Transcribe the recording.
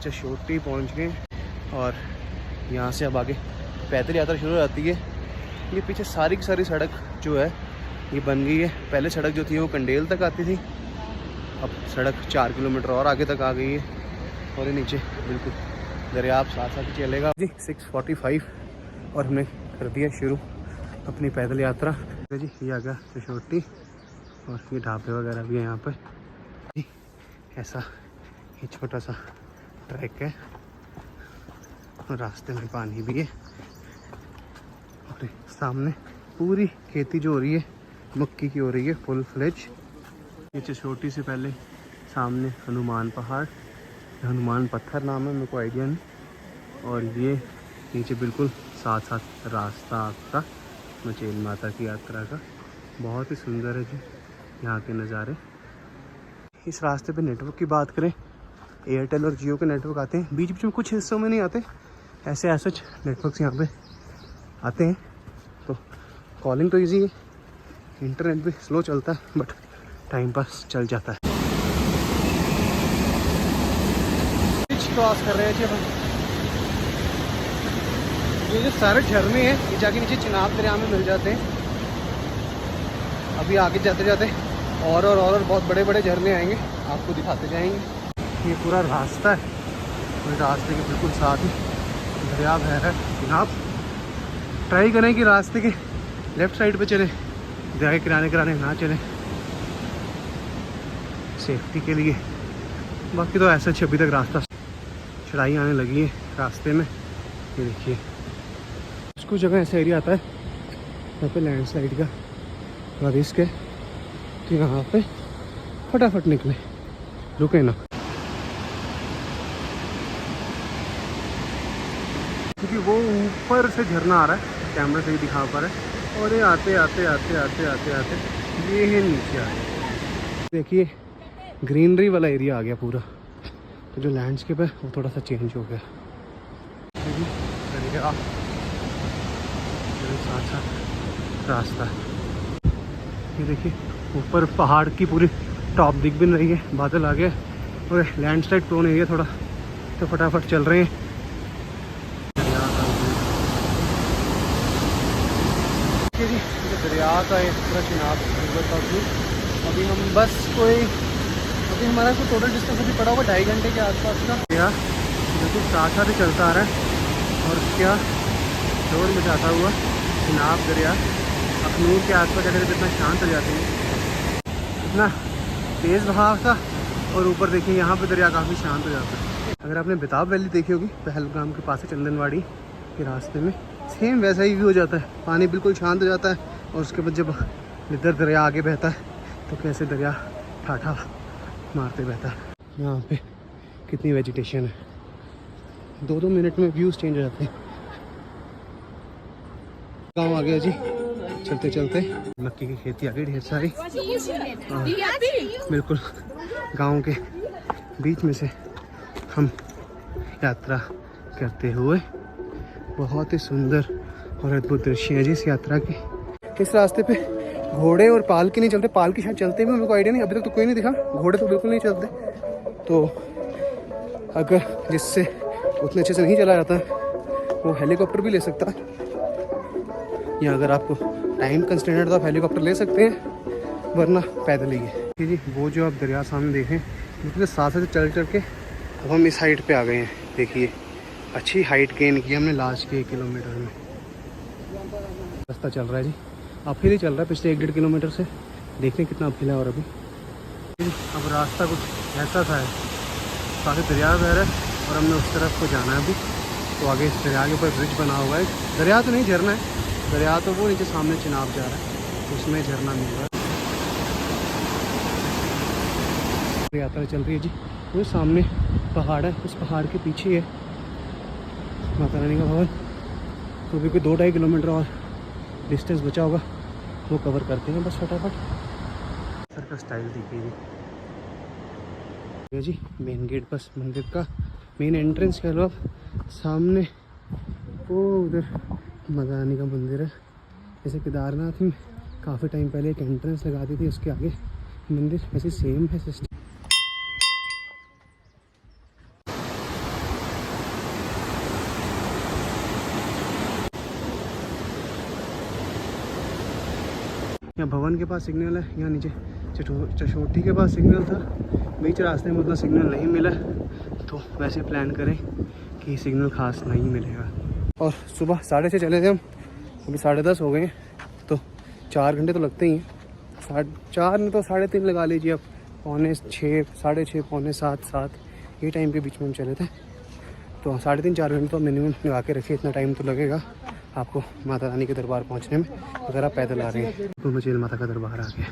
चशोटी पहुंच गए और यहाँ से अब आगे पैदल यात्रा शुरू हो जाती है। ये पीछे सारी की सारी सड़क जो है ये बन गई है। पहले सड़क जो थी वो कंडेल तक आती थी, अब सड़क 4 किलोमीटर और आगे तक आ गई है और ये नीचे बिल्कुल दरिया आप साथ साथ चलेगा जी। 6:45 और हमने कर दिया शुरू अपनी पैदल यात्रा जी। ये आ गया चशोटी और ये ढाबे वगैरह भी है यहाँ पर जी। ऐसा ये छोटा सा ट्रैक है और रास्ते में पानी भी है और सामने पूरी खेती जो हो रही है मक्की की हो रही है फुल फ्लेज। ये चशोटी से पहले सामने हनुमान पहाड़, हनुमान पत्थर नाम है, मेरे को आइडिया नहीं। और ये नीचे बिल्कुल साथ साथ रास्ता आपका मचेल माता की यात्रा का। बहुत ही सुंदर है जी यहाँ के नज़ारे। इस रास्ते पे नेटवर्क की बात करें, एयरटेल और जियो के नेटवर्क आते हैं, बीच बीच में कुछ हिस्सों में नहीं आते, ऐसे सच नेटवर्क्स यहाँ पे आते हैं। तो कॉलिंग तो इजी है, इंटरनेट भी स्लो चलता है बट टाइम पास चल जाता है। क्रॉस कर रहे हैं जी हम। ये जो सारे झरने हैं ये जाके नीचे चिनाब दरिया में मिल जाते हैं। अभी आगे जाते जाते और बहुत बड़े बड़े झरने आएंगे, आपको दिखाते जाएंगे। ये पूरा रास्ता है और रास्ते के बिल्कुल साथ ही दरिया बह रहा है। आप ट्राई करें कि रास्ते के लेफ्ट साइड पे चले, दरिया के किनारे ना चलें सेफ्टी के लिए। बाकी तो ऐसा अभी तक रास्ता चढ़ाई आने लगी है रास्ते में। ये देखिए कुछ जगह ऐसा एरिया आता है यहाँ पे लैंडस्लाइड का थोड़ा रिस्क है, तो यहाँ पे फटाफट निकले, रुके ना, क्योंकि वो ऊपर से झरना आ रहा है, कैमरा से ही दिखा पा रहा है। और ये आते आते आते आते आते आते ये है नीचे आ गया। देखिए ग्रीनरी वाला एरिया आ गया पूरा, तो जो लैंडस्केप है वो थोड़ा सा चेंज हो गया। साथ साथ रास्ता, ये देखिए ऊपर पहाड़ की पूरी टॉप दिख भी रही है, बादल आ गए और लैंडस्लाइड प्रोन एरिया थोड़ा, तो फटाफट चल रहे हैं। जी दरिया का एक पूरा चिनाब का व्यू। अभी हम बस अभी हमारा को टोटल डिस्टेंस अभी पड़ा होगा 2.5 घंटे के आसपास का। दरिया बिल्कुल साथ साथ ही चलता आ रहा है और क्या शोर मचाता हुआ चिनाब दरिया अखनूर के आसपास जाकर कितना शांत हो जाती है, इतना तेज़ बहाव था। और ऊपर देखिए यहाँ पे दरिया काफ़ी शांत हो जाता है। अगर आपने बेताब वैली देखी होगी, पहलगाम के पास है चंदनवाड़ी के रास्ते में, सेम वैसा ही व्यू हो जाता है, पानी बिल्कुल शांत हो जाता है। और उसके बाद जब इधर दरिया आगे बहता है तो कैसे दरिया ठाठा मारते बहता है। यहाँ पे कितनी वेजिटेशन है, 2-2 मिनट में व्यूज़ चेंज हो जाते हैं। गांव आ गया जी, चलते चलते मक्की की खेती आ गई ढेर सारी। बिल्कुल गांव के बीच में से हम यात्रा करते हुए, बहुत ही सुंदर और अद्भुत दृश्य है जी इस यात्रा की। इस रास्ते पे घोड़े और पालकी नहीं चलते, पालकी शायद चलते भी, मेरे को आइडिया नहीं, अभी तक तो कोई नहीं दिखा। घोड़े तो बिल्कुल नहीं चलते, तो अगर जिससे उतने अच्छे से नहीं चला जाता वो हेलीकॉप्टर भी ले सकता है, या अगर आपको टाइम कंस्ट्रेंट है तो आप हेलीकॉप्टर ले सकते हैं, वरना पैदल ही है जी। वो जो आप दरिया सामने देखें बिल्कुल साथ साथ चल चल के अब हम इस हाइट पे आ गए हैं। देखिए अच्छी हाइट गेन की हमने लास्ट के 1 किलोमीटर में। रास्ता चल रहा है जी, अपहिल ही चल रहा है पिछले 1-1.5 किलोमीटर से। देखते हैं कितना अपहिल है। और अभी अब रास्ता कुछ ऐसा था है, काफ़ी दरिया बह रहा है और हमने उस तरफ को जाना है अभी। तो आगे इस दरिया के ऊपर ब्रिज बना हुआ है, दरिया तो नहीं झरना है, दरिया तो वो नीचे सामने चिनाब जा रहा है, उसमें झरना मिल रहा है। यात्रा चल रही है जी, वो सामने पहाड़ है, उस पहाड़ के पीछे है माता रानी का भवन। तो भी कोई 2-2.5 किलोमीटर और डिस्टेंस बचा होगा, वो कवर करते हैं बस फटाफट। सर का स्टाइल देखिए जी, मेन गेट बस मंदिर का मेन एंट्रेंस कह लो आप। सामने वो उधर माता रानी का मंदिर है। जैसे केदारनाथ में काफ़ी टाइम पहले एक एंट्रेंस लगा दी थी, उसके आगे मंदिर, ऐसे सेम है सिस्टम। यहाँ भवन के पास सिग्नल है, यहाँ नीचे चशोटी के पास सिग्नल था, बीच रास्ते में उतना सिग्नल नहीं मिला, तो वैसे प्लान करें कि सिग्नल खास नहीं मिलेगा। और सुबह 6:30 चले थे हम, अभी 10:30 हो गए, तो 4 घंटे तो लगते ही हैं। 4 में तो 3:30 लगा लीजिए, अब 6:45, 6:30, 7:45 ये टाइम के बीच में हम चले थे, तो 3.5-4 घंटे तो मिनिमम लगा के रखिए, इतना टाइम तो लगेगा आपको माता रानी के दरबार पहुंचने में अगर आप पैदल आ रहे हैं। तो मचेल माता का दरबार आ गया।